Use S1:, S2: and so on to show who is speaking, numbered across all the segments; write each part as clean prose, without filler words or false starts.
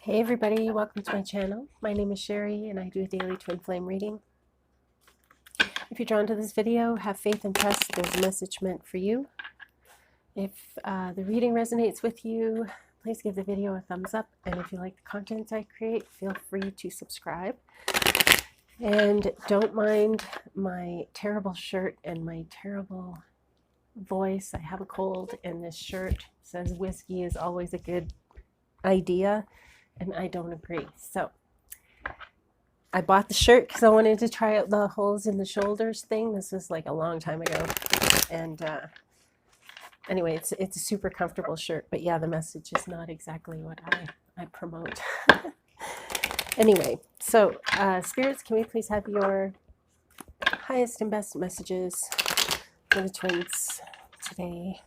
S1: Hey everybody, welcome to my channel. My name is Sherry and I do a daily twin flame reading. If you're drawn to this video, have faith and trust there's a message meant for you. If the reading resonates with you, please give the video a thumbs up, and if you like the content I create, feel free to subscribe. And don't mind my terrible shirt and my terrible voice. I have a cold and this shirt says whiskey is always a good idea, and I don't agree. So I bought the shirt because I wanted to try out the holes in the shoulders thing. This was like a long time ago. And anyway, it's a super comfortable shirt. But yeah, the message is not exactly what I promote. Anyway, so spirits, can we please have your highest and best messages for the twins today?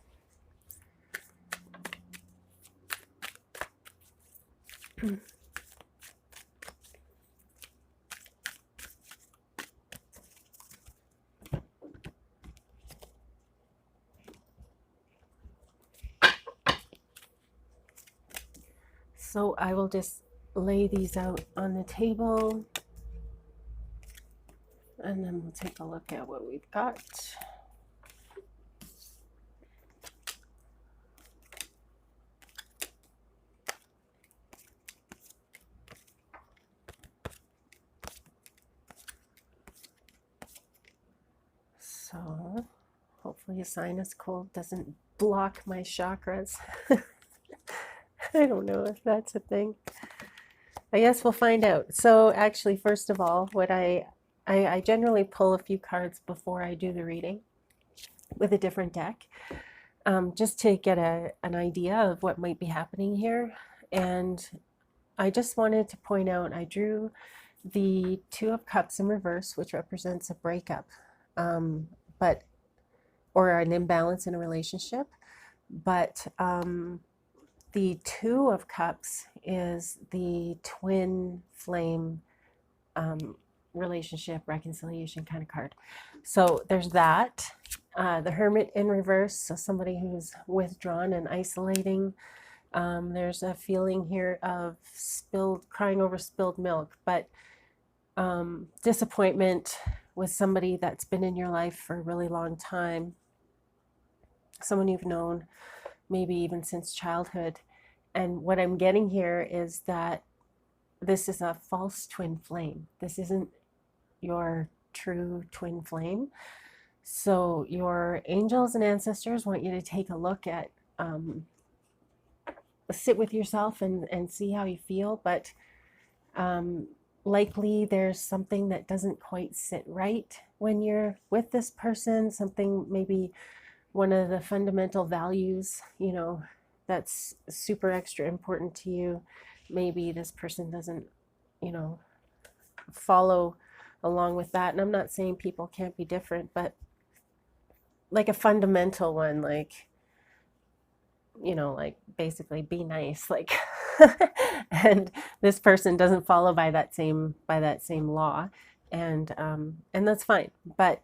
S1: So I will just lay these out on the table, and then we'll take a look at what we've got. So hopefully a sinus cold doesn't block my chakras. I don't know if that's a thing. I guess we'll find out. So actually, first of all, what I generally pull a few cards before I do the reading with a different deck, just to get an idea of what might be happening here. And I just wanted to point out, I drew the Two of Cups in reverse, which represents a breakup, or an imbalance in a relationship. But the Two of Cups is the twin flame relationship reconciliation kind of card. So there's that. The Hermit in reverse, so somebody who's withdrawn and isolating. There's a feeling here of crying over spilled milk, but disappointment with somebody that's been in your life for a really long time, someone you've known maybe even since childhood. And what I'm getting here is that this is a false twin flame. This isn't your true twin flame. So your angels and ancestors want you to take a look at, sit with yourself and see how you feel. But likely there's something that doesn't quite sit right when you're with this person, something, maybe one of the fundamental values, that's super extra important to you. Maybe this person doesn't, follow along with that. And I'm not saying people can't be different, but like a fundamental one, like, like basically be nice, like, and this person doesn't follow by that same law, and that's fine. But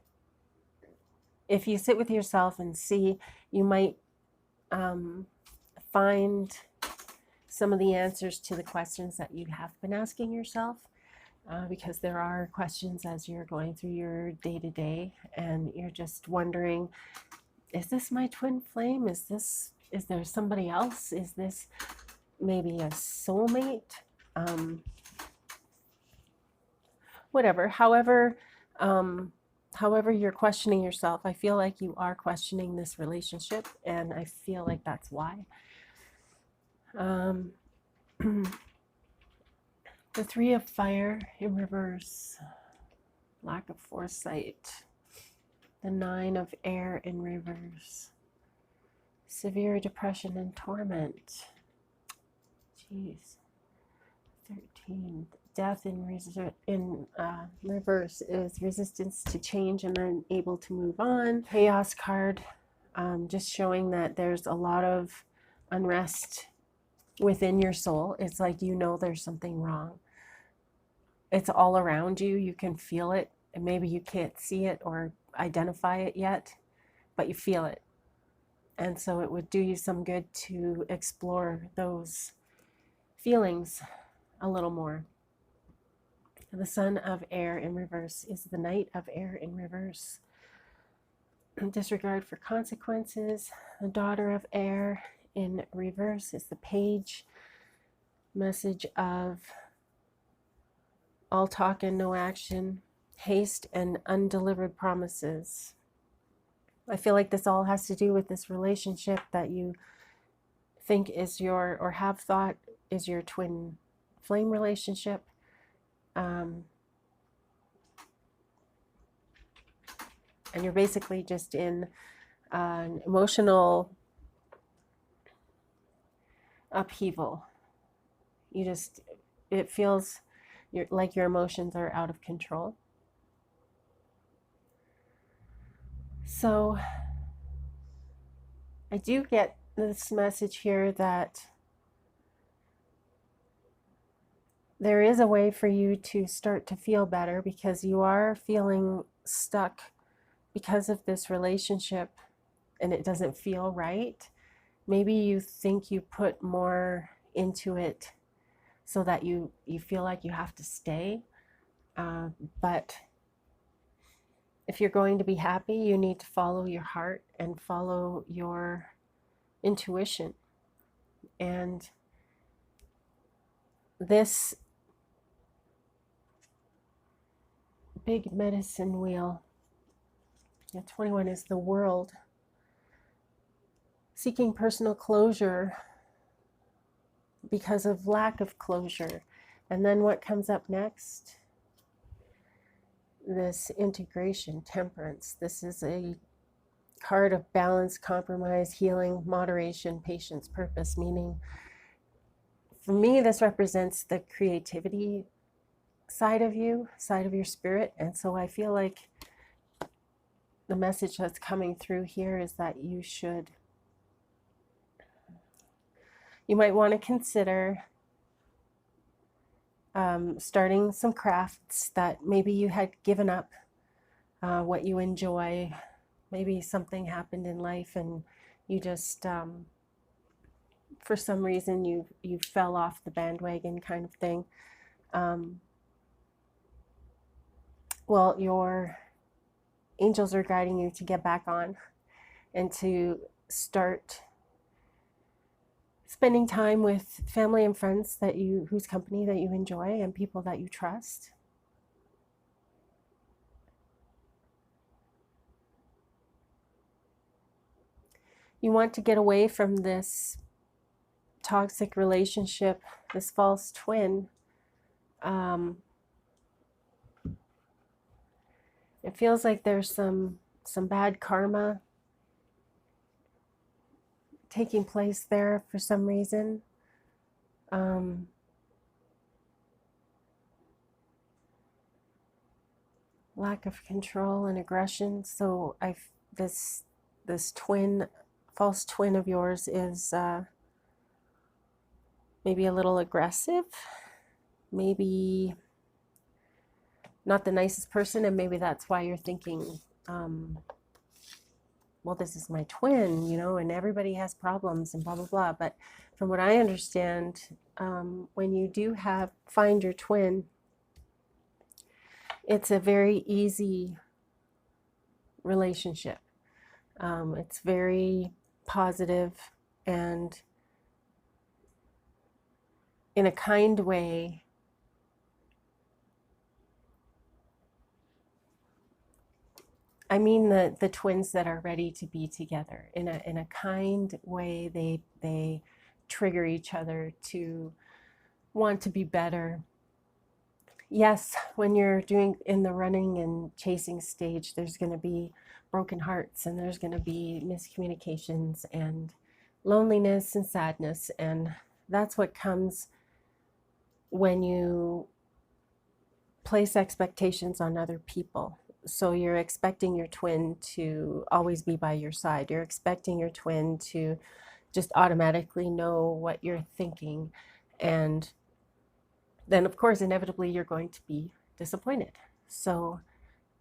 S1: if you sit with yourself and see, you might find some of the answers to the questions that you have been asking yourself, because there are questions as you're going through your day-to-day and you're just wondering, is this my twin flame? Is there somebody else? Is this maybe a soulmate? Whatever, however you're questioning yourself, I feel like you are questioning this relationship, and I feel like that's why. The Three of Fire in reverse, lack of foresight. The Nine of Air in reverse, severe depression and torment. Jeez. 13. Death in reverse is resistance to change and unable to move on. Chaos card, just showing that there's a lot of unrest within your soul. It's like, there's something wrong. It's all around you. You can feel it, and maybe you can't see it or identify it yet, but you feel it. And so it would do you some good to explore those feelings a little more. The Son of Air in reverse is the Knight of Air in reverse. Disregard for consequences. The Daughter of Air in reverse is the Page. Message of all talk and no action. Haste and undelivered promises. I feel like this all has to do with this relationship that you think is your, or have thought is your twin flame relationship. And you're basically just in an emotional upheaval. It feels like your emotions are out of control. So I do get this message here that there is a way for you to start to feel better, because you are feeling stuck because of this relationship and it doesn't feel right. Maybe you think you put more into it so that you feel like you have to stay. But if you're going to be happy, you need to follow your heart and follow your intuition. And this big medicine wheel, 21 is the World. Seeking personal closure because of lack of closure. And then what comes up next? This integration, temperance. This is a card of balance, compromise, healing, moderation, patience, purpose, meaning for me this represents the creativity side of you, side of your spirit. And so I feel like the message that's coming through here is that you might want to consider starting some crafts that maybe you had given up, what you enjoy. Maybe something happened in life and you just, for some reason, you fell off the bandwagon kind of thing. Well, your angels are guiding you to get back on and to start spending time with family and friends whose company that you enjoy and people that you trust. You want to get away from this toxic relationship, this false twin. It feels like there's some bad karma taking place there for some reason. Lack of control and aggression. So this twin, false twin of yours is maybe a little aggressive, maybe not the nicest person, and maybe that's why you're thinking, well, this is my twin, and everybody has problems and blah, blah, blah. But from what I understand, when you do find your twin, it's a very easy relationship. It's very positive and in a kind way. I mean the twins that are ready to be together in a kind way. They trigger each other to want to be better. Yes, when you're doing in the running and chasing stage, there's going to be broken hearts and there's going to be miscommunications and loneliness and sadness, and that's what comes when you place expectations on other people. So you're expecting your twin to always be by your side. You're expecting your twin to just automatically know what you're thinking. And then, of course, inevitably, you're going to be disappointed. So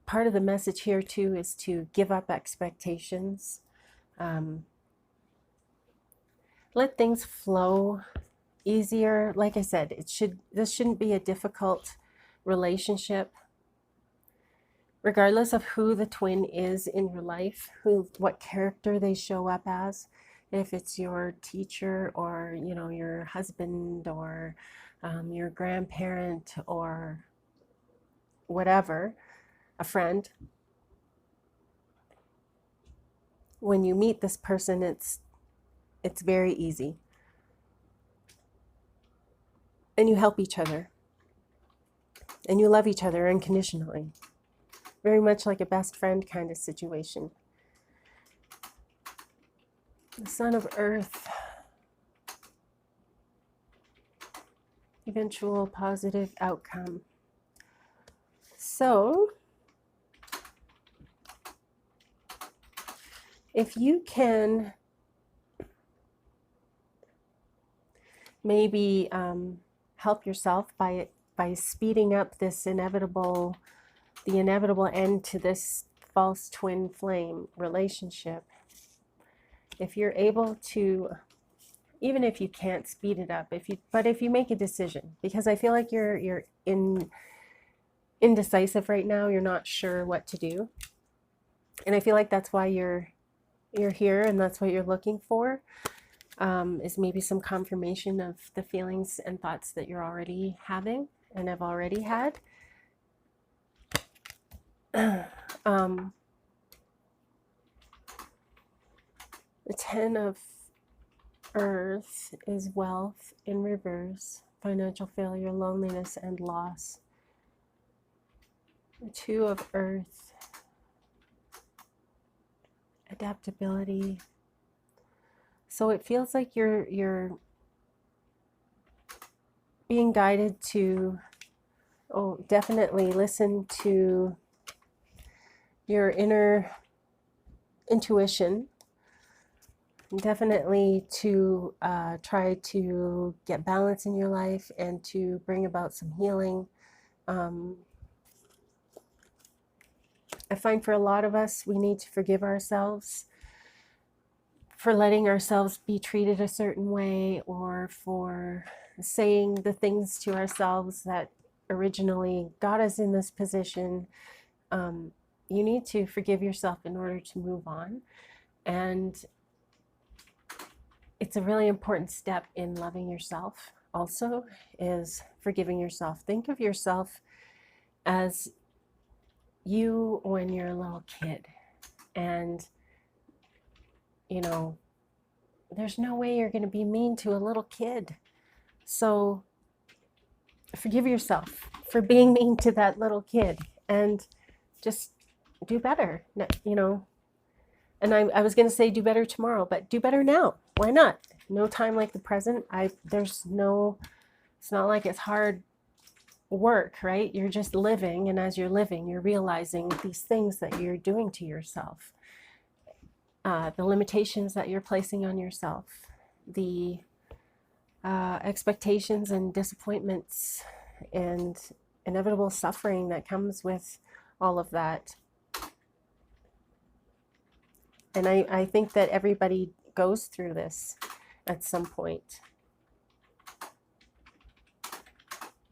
S1: part of the message here, too, is to give up expectations. Let things flow easier. Like I said, this shouldn't be a difficult relationship, regardless of who the twin is in your life, what character they show up as. If it's your teacher, or your husband, or your grandparent, or whatever, a friend. When you meet this person, it's very easy, and you help each other, and you love each other unconditionally, very much like a best friend kind of situation. The Son of Earth, eventual positive outcome. So if you can maybe help yourself by speeding up the inevitable end to this false twin flame relationship, if you're able to, even if you can't speed it up, if you make a decision, because I feel like you're indecisive right now, you're not sure what to do, and I feel like that's why you're here, and that's what you're looking for, is maybe some confirmation of the feelings and thoughts that you're already having and have already had. The Ten of Earth is wealth in reverse, financial failure, loneliness, and loss. The Two of Earth, adaptability. So it feels like you're being guided to, definitely listen to your inner intuition. Definitely to try to get balance in your life and to bring about some healing. I find for a lot of us, we need to forgive ourselves for letting ourselves be treated a certain way, or for saying the things to ourselves that originally got us in this position. You need to forgive yourself in order to move on. And it's a really important step in loving yourself also, is forgiving yourself. Think of yourself as you when you're a little kid, and there's no way you're going to be mean to a little kid. So forgive yourself for being mean to that little kid, and just do better, And I was going to say do better tomorrow, but do better now. Why not? No time like the present. It's not like it's hard work, right? You're just living, and as you're living, you're realizing these things that you're doing to yourself, the limitations that you're placing on yourself, the expectations and disappointments and inevitable suffering that comes with all of that. And I think that everybody goes through this at some point.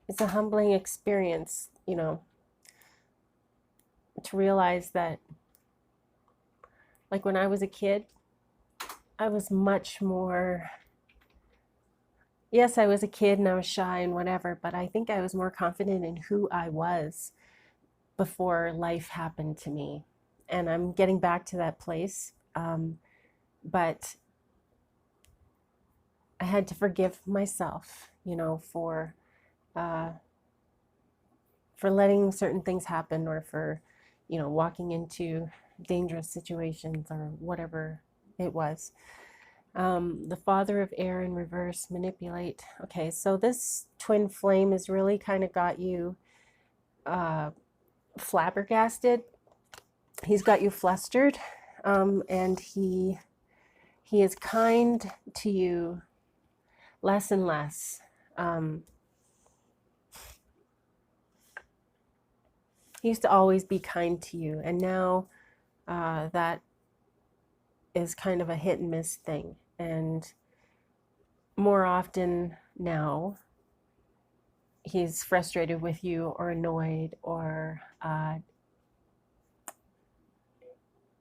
S1: It's a humbling experience, to realize that, like when I was a kid, I was much more, yes, I was a kid and I was shy and whatever, but I think I was more confident in who I was before life happened to me. And I'm getting back to that place. But I had to forgive myself, for letting certain things happen, or for, walking into dangerous situations, or whatever it was. The Father of Air in reverse, manipulate. Okay, so this twin flame has really kind of got you flabbergasted. He's got you flustered, and he is kind to you less and less. He used to always be kind to you, and now that is kind of a hit and miss thing. And more often now he's frustrated with you or annoyed or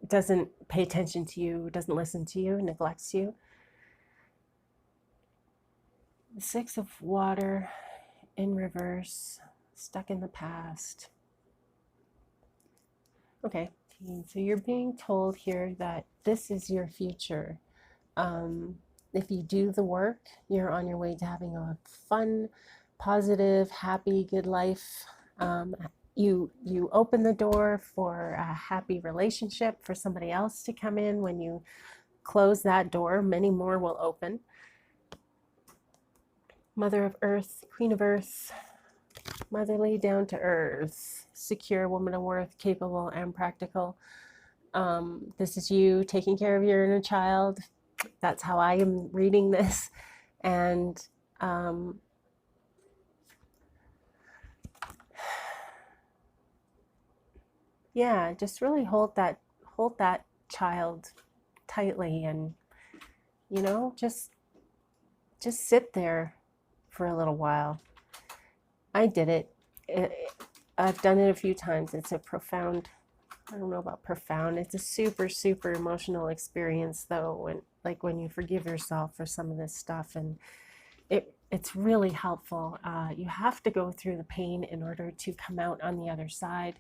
S1: doesn't pay attention to you, doesn't listen to you, neglects you. The Six of Water in reverse, stuck in the past. Okay, so you're being told here that this is your future. If you do the work, you're on your way to having a fun, positive, happy, good life. You open the door for a happy relationship, for somebody else to come in. When you close that door, many more will open. Mother of Earth, Queen of Earth, motherly, down to earth, secure, woman of worth, capable and practical. This is you taking care of your inner child. That's how I am reading this. And yeah, just really hold that child tightly, and you know, just sit there for a little while. I did it. I've done it a few times. It's a profound, I don't know about profound, it's a super, super emotional experience though, when you forgive yourself for some of this stuff, and it's really helpful. You have to go through the pain in order to come out on the other side.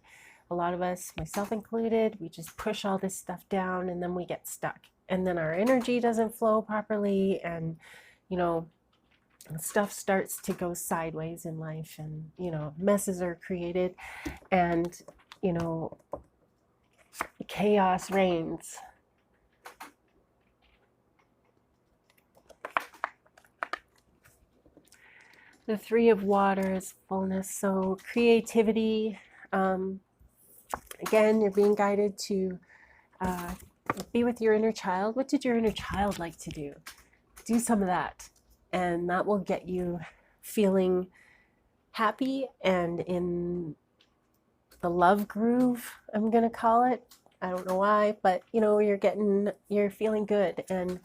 S1: A lot of us, myself included, we just push all this stuff down and then we get stuck. And then our energy doesn't flow properly, and, you know, stuff starts to go sideways in life, and, you know, messes are created, and, you know, chaos reigns. The Three of Water is fullness, so creativity. Again, you're being guided to be with your inner child. What did your inner child like to do? Do some of that, and that will get you feeling happy and in the love groove, I'm gonna call it. I don't know why, but you know, you're feeling good and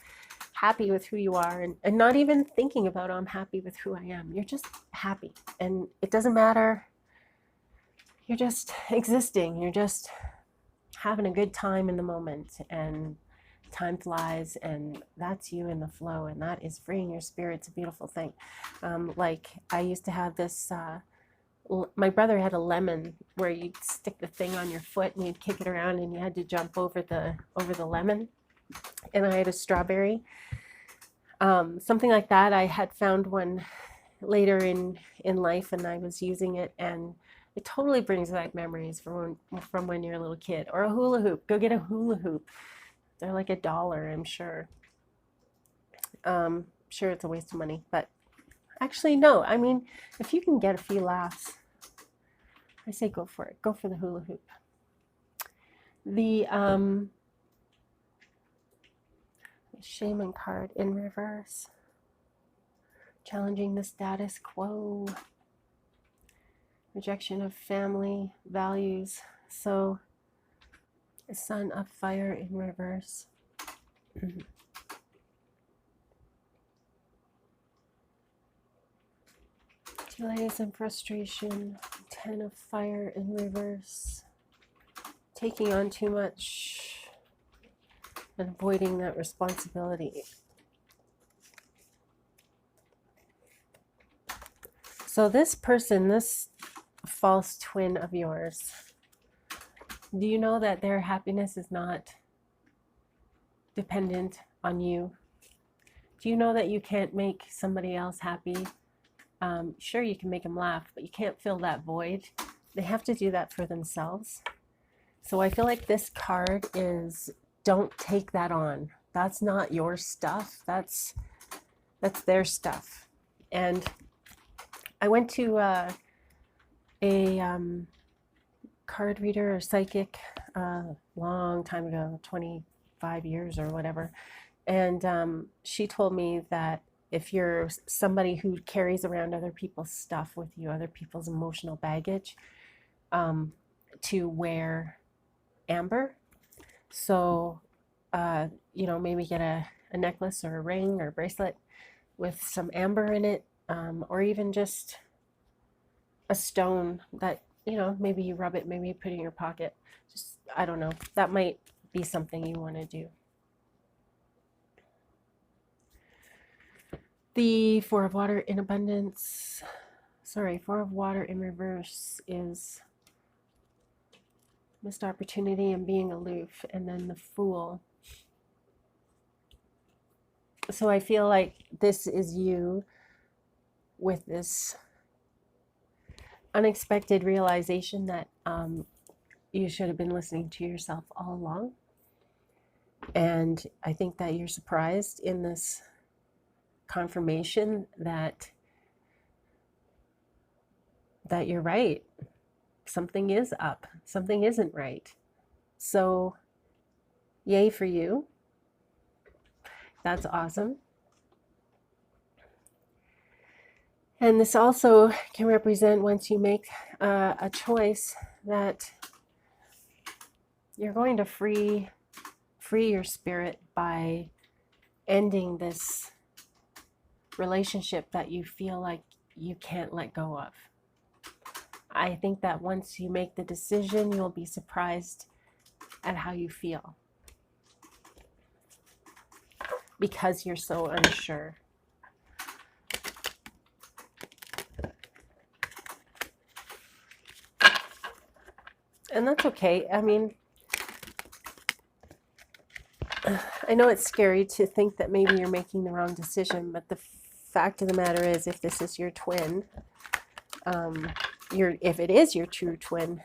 S1: happy with who you are, and not even thinking about, oh, I'm happy with who I am. You're just happy, and it doesn't matter. You're just existing. You're just having a good time in the moment, and time flies, and that's you in the flow, and that is freeing your spirit. It's a beautiful thing. Like I used to have this, my brother had a lemon where you'd stick the thing on your foot and you'd kick it around and you had to jump over the lemon. And I had a strawberry. Something like that. I had found one later in life, and I was using it, and it totally brings back memories from when you're a little kid. Or a hula hoop. Go get a hula hoop. They're like $1, I'm sure. Sure, it's a waste of money, but actually, no. I mean, if you can get a few laughs, I say go for it. Go for the hula hoop. The Shaman card in reverse, challenging the status quo, rejection of family values. So, the Sun of Fire in reverse. Delays and frustration. 10 of Fire in reverse. Taking on too much and avoiding that responsibility. So this person, this false twin of yours, do you know that their happiness is not dependent on you? Do you know that you can't make somebody else happy? Sure, you can make them laugh, but you can't fill that void. They have to do that for themselves. So I feel like this card is, don't take that on. That's not your stuff. That's their stuff. And I went to a card reader or psychic a long time ago, 25 years or whatever. And she told me that if you're somebody who carries around other people's stuff with you, other people's emotional baggage, to wear amber. So, you know, maybe get a necklace or a ring or a bracelet with some amber in it, or even just a stone that, maybe you rub it, maybe you put it in your pocket. Just, I don't know. That might be something you want to do. The Four of Water in abundance. Sorry, Four of Water in reverse is missed opportunity and being aloof, and then the Fool. So I feel like this is you with this unexpected realization that you should have been listening to yourself all along. And I think that you're surprised in this confirmation that you're right. Something is up, something isn't right. So yay for you. That's awesome. And this also can represent, once you make a choice, that you're going to free your spirit by ending this relationship that you feel like you can't let go of. I think that once you make the decision, you'll be surprised at how you feel, because you're so unsure. And that's okay. I mean, I know it's scary to think that maybe you're making the wrong decision, but the fact of the matter is, if this is your twin, if it is your true twin,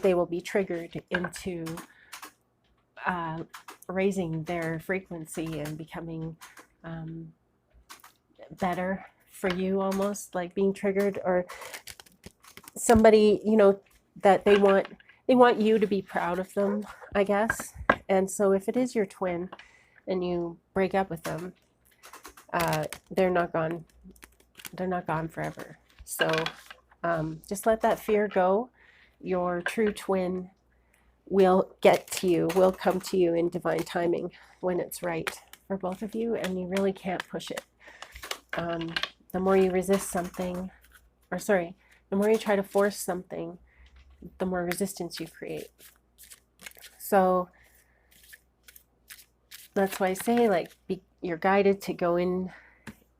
S1: they will be triggered into raising their frequency and becoming better for you, almost like being triggered, or somebody, that they want you to be proud of them, I guess. And so if it is your twin and you break up with them, they're not gone forever. So just let that fear go. Your true twin will come to you in divine timing when it's right for both of you, and you really can't push it. The more you resist something, the more you try to force something, the more resistance you create. So that's why I say, like, you're guided to go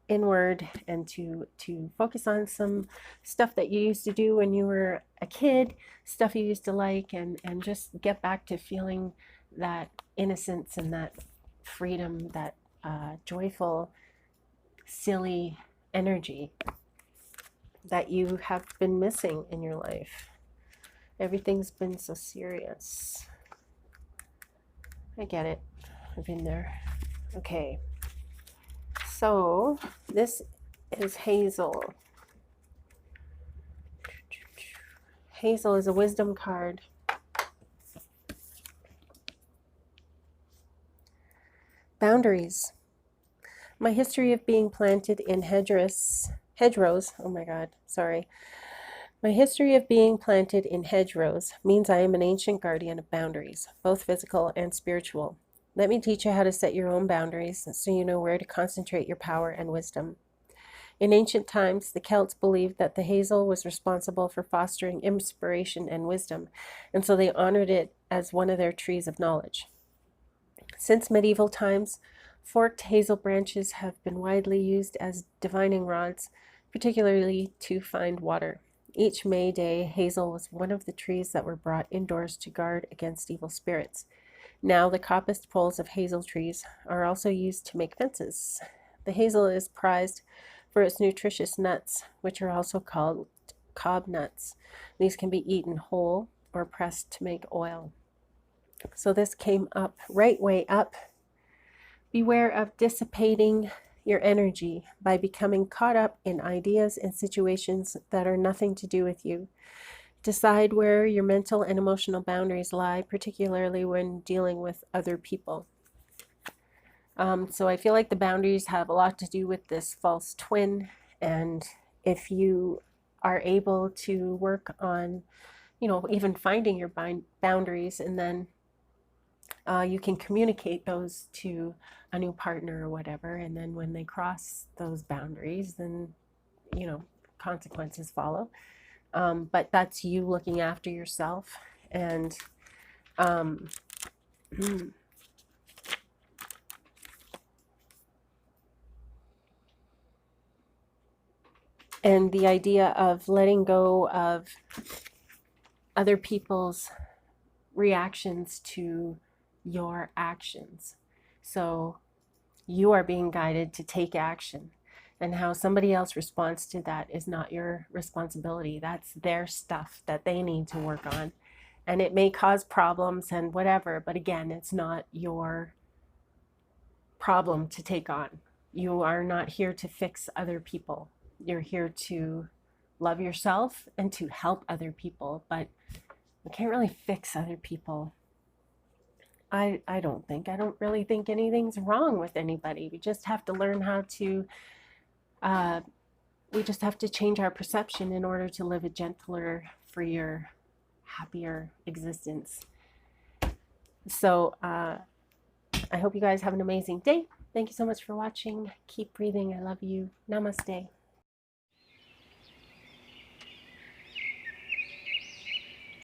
S1: inward and to focus on some stuff that you used to do when you were a kid, stuff you used to like, and just get back to feeling that innocence and that freedom, that joyful, silly energy that you have been missing in your life. Everything's been so serious. I get it. I've been there. Okay. So this is Hazel. Hazel is a wisdom card. Boundaries. My history of being planted in hedgerows. Oh my God, sorry. My history of being planted in hedgerows means I am an ancient guardian of boundaries, both physical and spiritual. Let me teach you how to set your own boundaries so you know where to concentrate your power and wisdom. In ancient times, the Celts believed that the hazel was responsible for fostering inspiration and wisdom, and so they honored it as one of their trees of knowledge. Since medieval times, forked hazel branches have been widely used as divining rods, particularly to find water. Each May Day, hazel was one of the trees that were brought indoors to guard against evil spirits. Now, the coppiced poles of hazel trees are also used to make fences. The hazel is prized for its nutritious nuts, which are also called cob nuts. These can be eaten whole or pressed to make oil. So this came up right way up. Beware of dissipating your energy by becoming caught up in ideas and situations that are nothing to do with you. Decide where your mental and emotional boundaries lie, particularly when dealing with other people. So I feel like the boundaries have a lot to do with this false twin, and if you are able to work on, even finding your boundaries, and then you can communicate those to a new partner or whatever, and then when they cross those boundaries, then you know, consequences follow. But that's you looking after yourself. And and the idea of letting go of other people's reactions to your actions. So you are being guided to take action, and how somebody else responds to that is not your responsibility. That's their stuff that they need to work on, and it may cause problems and whatever, but again, it's not your problem to take on. You are not here to fix other people. You're here to love yourself and to help other people, but we can't really fix other people. I don't really think anything's wrong with anybody. We just have to learn how to, we just have to change our perception in order to live a gentler, freer, happier existence. So I hope you guys have an amazing day. Thank you so much for watching. Keep breathing. I love you. Namaste.